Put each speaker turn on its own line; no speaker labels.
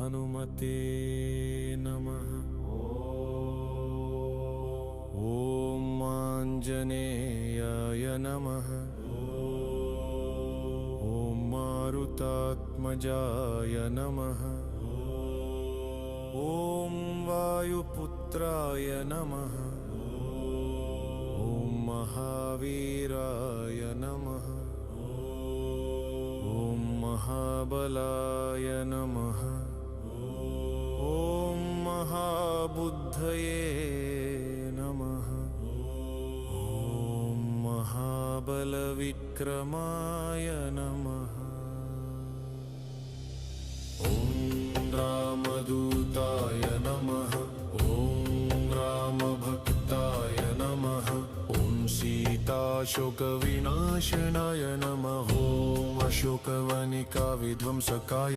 हनुमते नमः। ॐ आञ्जनेयाय नमः। ॐ मारुतात्मजाय नमः। ॐ वायुपुत्राय नमः। ॐ महावीराय नमः। ॐ महाबलाय नमः। ॐ महाबुद्धये नमः। ॐ महाबलविक्रमाय नमः। ॐ रामदूताय नमः। ॐ रामभक्ताय नमः। ॐ सीताशोकविनाशनाय नमः। ॐ अशोकवनिका विध्वंसकाय